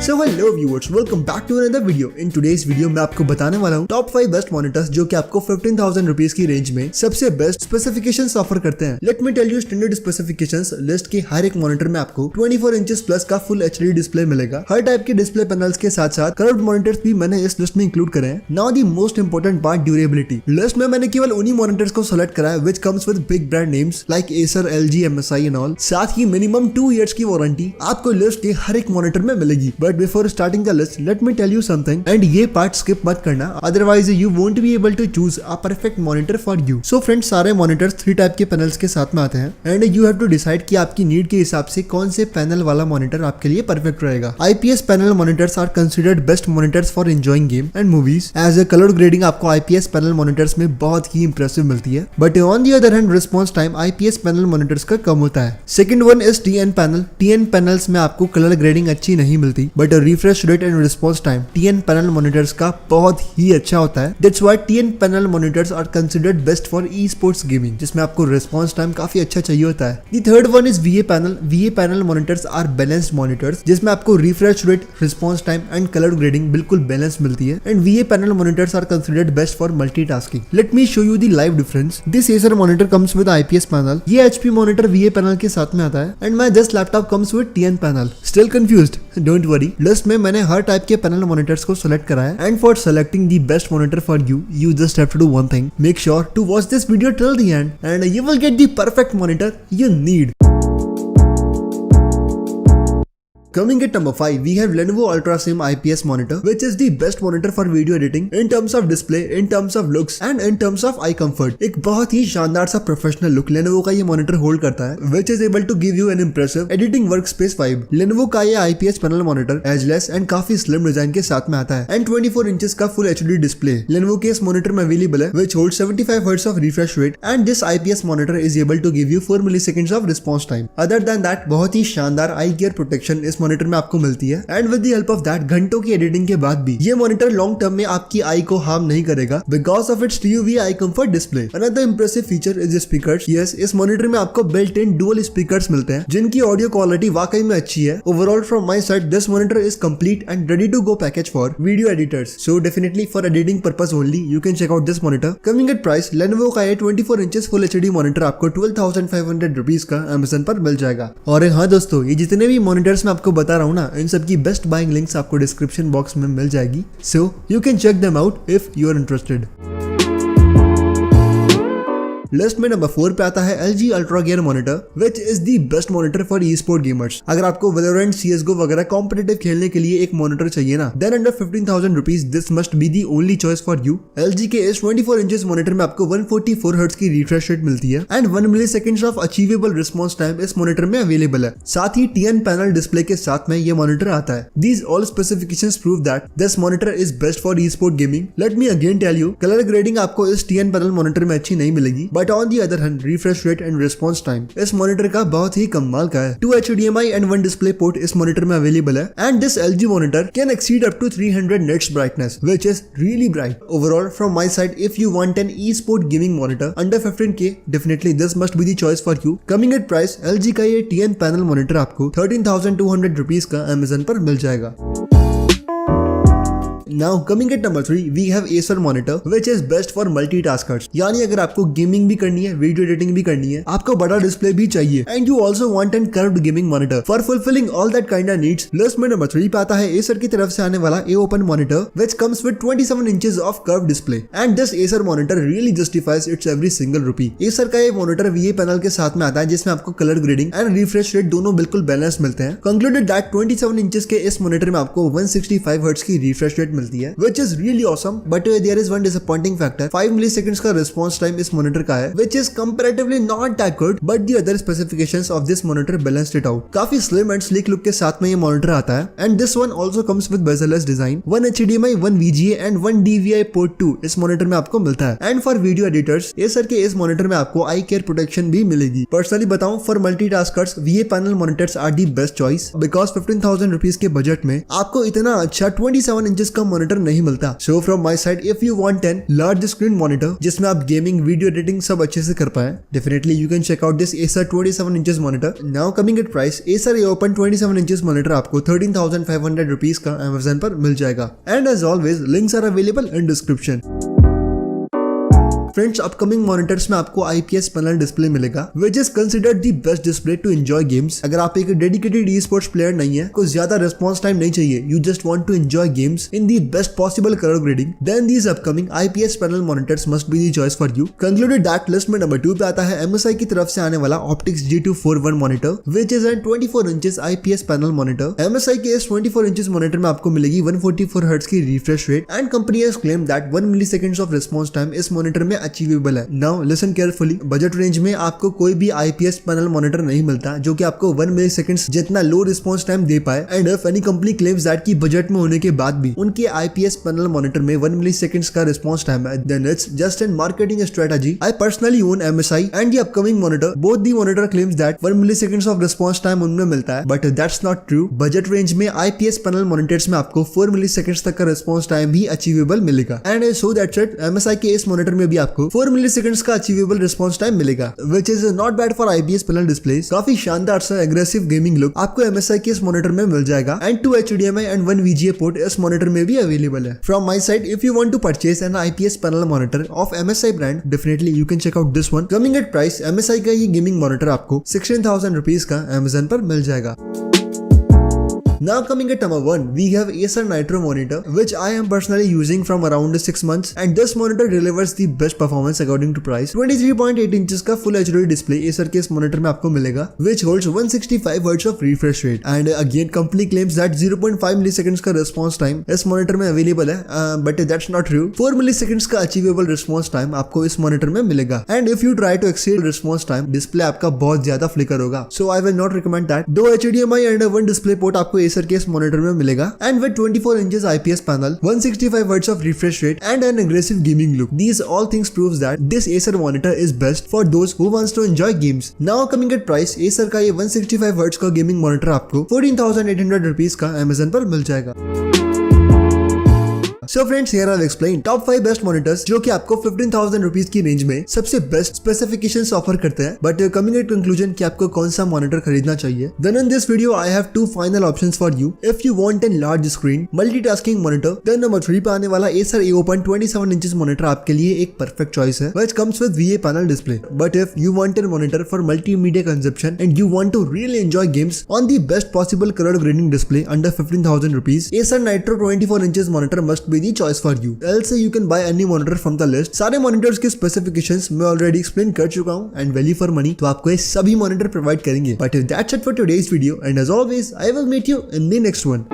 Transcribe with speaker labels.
Speaker 1: So hello viewers, welcome back to another video. In today's video मैं आपको बताने वाला हूँ टॉप 5 बेस्ट मॉनिटर्स जो कि आपको 15,000 रुपीज की रेंज में सबसे बेस्ट स्पेसिफिकेशंस ऑफर करते हैं. Let me tell you standard specifications list के हर एक मॉनिटर में आपको 24 इंचेस प्लस का फुल एचडी डिस्प्ले मिलेगा. हर टाइप के डिस्प्ले पैनल्स के साथ साथ कर्व्ड मॉनिटर्स भी मैंने इस लिस्ट में इंक्लूड करे हैं. Now the most important part, durability. List में मैंने केवल उन्हीं मॉनिटर्स को सेलेक्ट करा है which comes with big brand names like Acer, LG, MSI and all. साथ ही मिनिमम 2 इयर्स की वारंटी आपको लिस्ट के हर एक मॉनिटर में मिलेगी. But before starting the list let me tell you something, and ये पार्ट स्किप मत करना, otherwise you won't be able to choose a perfect monitor for you. So friends, सारे मॉनिटर्स 3 टाइप के पैनल्स के साथ में आते हैं and you have to decide कि आपकी नीड के हिसाब से कौन से पैनल वाला मॉनिटर आपके लिए परफेक्ट रहेगा. IPS panel monitors are considered best monitors for enjoying game and movies. As a colour grading आपको आईपीएस पैनल मॉनिटर्स में बहुत ही इंप्रेसिव मिलती है, but on the other hand response time IPS panel monitors का कम होता है. Second one is TN panel. TN panels में आपको कलर ग्रेडिंग अच्छी नहीं मिलती, but refresh rate and response time TN panel monitors का बहुत ही अच्छा होता है. That's why TN panel monitors are considered best for e sports gaming, जिसमें आपको रिस्पॉन्स टाइम काफी अच्छा चाहिए होता है. The third one is VA panel. VA panel monitors are balanced monitors, जिसमें आपको refresh rate, response time and colour grading बिल्कुल बैलेंस मिलती है. And VA panel monitors are considered best for multitasking. Let me show you the live difference. This Acer monitor comes with IPS panel. ये HP monitor वीए panel के साथ में आता है and my this laptop comes with TN panel. Still confused? Don't worry, list में मैंने हर type के panel monitors को सेलेक्ट करा है. And for selecting the best monitor for you, you just have to do one thing. Make sure to watch this video till the end and you will get the perfect monitor you need. Coming at number 5, we have Lenovo UltraSlim IPS monitor, which is the best monitor for video editing in terms of display, in terms of looks and in terms of eye comfort. एक बहुत ही शानदार सा professional look Lenovo का ये monitor hold करता है, which is able to give you an impressive editing workspace vibe. Lenovo का ये IPS panel monitor ageless and काफी स्लिम डिजाइन के साथ में आता है एंड 24 इंचेस का फुल एचडी डिस्प्ले Lenovo के इस मॉनिटर में अवेलेबल है, which holds 75 Hz of refresh rate and this IPS monitor is able to give you 4 milliseconds of response time. Other than that, बहुत ही शानदार आई गियर प्रोटेक्शन इस monitor में आपको मिलती है and with the help of that घंटों की editing के बाद भी ये मॉनिटर लॉन्ग टर्म में आपकी आई को हार्म नहीं करेगा because of its TUV eye comfort display. Another impressive feature is speakers. Yes, इस मॉनिटर में आपको बिल्ट इन डुअल स्पीकर्स मिलते हैं जिनकी ऑडियो क्वालिटी वाकई में अच्छी है. Overall from my side this monitor is complete and ready to go package for video editors. So definitely for editing purpose only you can check out this monitor. Coming at price, Lenovo का ये 24 inches full HD monitor आपको 12,500 rupees का Amazon पर मिल जाएगा. और हाँ दोस्तों, ये जितने भी मॉनिटर्स मैं आपको बता रहा हूँ ना, इन सब की बेस्ट बाइंग लिंक्स आपको डिस्क्रिप्शन बॉक्स में मिल जाएगी. So you can check them out if you are interested. List में नंबर 4 पे आता है LG Ultra Gear monitor, which is the best monitor for e sport gamers. अगर आपको Valorant, CSGO वगैरह कॉम्पिटिटिव खेलने के लिए एक मॉनिटर चाहिए ना, then under 15,000 rupees this must be the only choice for you. LG के इस 24 इंचेस मॉनिटर में आपको 144 Hz की रिफ्रेश रेट मिलती है and 1 milliseconds of achievable response time इस मॉनिटर में अवेलेबल है. साथ ही TN पैनल डिस्प्ले के साथ में ये मॉनिटर आता है. These all specifications prove that this monitor is best for e sport gaming. Let me again tell you, colour grading आपको इस TN पैनल मॉनिटर में अच्छी नहीं मिलेगी, but on the other hand refresh rate and response time इस monitor का बहुत ही कमाल का है. 2 HDMI एंड 1 डिस्प्ले पोर्ट इस मॉनिटर में अवेलेबल है and this LG monitor can exceed up to 300 nits brightness, which is really bright. Overall from my side, if you want an e-sport gaming monitor under 15K, definitely this must be the choice for you. Coming at price, LG का ये TN panel monitor आपको 13,200 rupees का Amazon पर मिल जाएगा. Now coming at number 3, we have Acer monitor, which is best for multitaskers. यानी अगर आपको गेमिंग भी करनी है, वीडियो एडिटिंग भी करनी है, आपको बड़ा डिस्प्ले भी चाहिए and you also want an curved gaming monitor for fulfilling all that kind of needs. List में नंबर 3 पे आता है Acer की तरफ से आने वाला A Open monitor, which comes with 27 inches of curved display and this Acer monitor really justifies its every single rupee. Acer का ये मॉनिटर VA पैनल के साथ में आता है जिसमें आपको colour grading and refresh rate दोनों बिल्कुल बैलेंस मिलते हैं. कंक्लूडेड दैट 27 इंचेस के इस मॉनिटर में आपको 165 Hz की रिफ्रेश रेट मिलती है, which is really awesome, but there is one disappointing factor. 5 milliseconds का response time इस monitor का है, which is comparatively not that good, but the other specifications of this monitor balanced it out. काफी slim and sleek look के साथ में ये monitor आता है, and this one also comes with bezel-less design. 1 HDMI, 1 VGA and 1 DVI port 2 इस monitor में आपको मिलता है. And for video editors, Acer के इस monitor में आपको eye care protection भी मिलेगी. Personally बताऊं, for multitaskers, VA panel monitors are the best choice because 15,000 rupees के बजट में आपको इतना अच्छा 27 इंचेस का मॉनिटर नहीं मिलता। So from my side, if you want an large screen monitor जिसमें आप गेमिंग, वीडियो एडिटिंग सब अच्छे से कर पाए, definitely you can check out this Acer 27 inches monitor. Now coming at price, Acer AOPen 27 inches monitor आपको 13,500 rupees का Amazon पर मिल जाएगा। And as always links are available in description. Friends, upcoming monitors में आपको IPS पैनल डिस्प्ले मिलेगा, which is considered the best display to enjoy games. अगर आप एक डेडिकेटेड ई स्पोर्ट्स प्लेयर नहीं है, कुछ ज्यादा रिस्पॉन्स टाइम नहीं चाहिए, you just want to enjoy games in the best possible colour grading, then these upcoming IPS panel monitors must be the choice for you. Concluded that list में number 2 पे आता है MSI की तरफ से आने वाला Optix G241 monitor, which is an 24 inches IPS panel monitor. MSI के इस 24 इंचेस मॉनिटर में आपको मिलेगी 144 हर्ट्ज की refresh rate and company has claimed that 1 milliseconds of response time इस मॉनिटर में अचीवेबल है। Now listen carefully, budget range में आपको कोई भी IPS पैनल मॉनिटर नहीं मिलता जो कि आपको 1 मिलीसेकंड्स जितना लो रिस्पॉन्स टाइम दे पाए। And if any company claims that की बजट में होने के बाद भी उनके IPS पैनल मॉनिटर में 1 मिलीसेकंड्स का रिस्पॉन्स टाइम है, then it's just an marketing strategy. I personally own MSI and the upcoming monitor, both the monitor claims that 1 milliseconds of response time उनमें मिलता है, but that's not true. Budget range में IPS panel monitors में आपको 4 milliseconds तक का response time भी achievable मिलेगा। And so that's it, MSI के इस मॉनिटर में भी आपको 4 मिलीसेकंड्स का अचीवेबल रिस्पॉन्स टाइम मिलेगा, which is not bad for IPS panel displays. काफी शानदार सा एग्रेसिव गेमिंग लुक आपको MSI के इस मॉनिटर में मिल जाएगा। And 2 HDMI and 1 VGA port इस मॉनिटर में भी अवेलेबल है। From my side, if you want to purchase an IPS panel monitor of MSI brand, definitely you can check out this one. Coming at price, MSI का ये gaming monitor आपको 16,000 rupees का Amazon पर मिल जाएगा। Now coming at number 1, we have Acer Nitro monitor, which I am personally using from around 6 months, and this monitor delivers the best performance according to price। 23.8 inches का full HD display Acer के इस monitor में आपको मिलेगा, which holds 165 Hz of refresh rate, and again company claims that 0.5 milliseconds का response time इस monitor में available है, but that's not true। 4 milliseconds का achievable response time आपको इस monitor में मिलेगा, and if you try to exceed response time, display आपका बहुत ज्यादा flicker होगा, so I will not recommend that। 2 HDMI and 1 display port आपको Acer के इस मॉनिटर में मिलेगा, and with 24 inches IPS panel, 165 hertz of refresh rate and N aggressive gaming look, these all things proves that this Acer monitor is best for those who wants to enjoy games। Now coming at price, Acer का ये 165 hertz का gaming monitor आपको 14,800 rupees का Amazon पर मिल जाएगा। So friends, here I'll explain top 5 best monitors जो कि आपको 15,000 रुपीज की रेंज में सबसे बेस्ट स्पेसिफिकेशंस ऑफर करते हैं। बट कमिंग एट कंक्लूजन कि आपको कौन सा मॉनिटर खरीदना चाहिए, then in this video I have 2 final options for you. If you want an large screen multitasking monitor, then number 3 पे आने वाला Acer AOPen 27 इंचेस मॉनिटर आपके लिए एक परफेक्ट चॉइस है, which comes with VA panel display. But if you want an monitor for multimedia consumption and you want to really enjoy games on the best possible colour grading display under 15,000 rupees, Acer Nitro 24 inches monitor must be the choice for you. Else you can buy any monitor from the list। सारे monitors के specifications मैं already explain कर चुका हूँ, and value for money तो आपको ये सभी मॉनिटर प्रोवाइड करेंगे। But that's it for today's video, and as always I will meet you in the next one.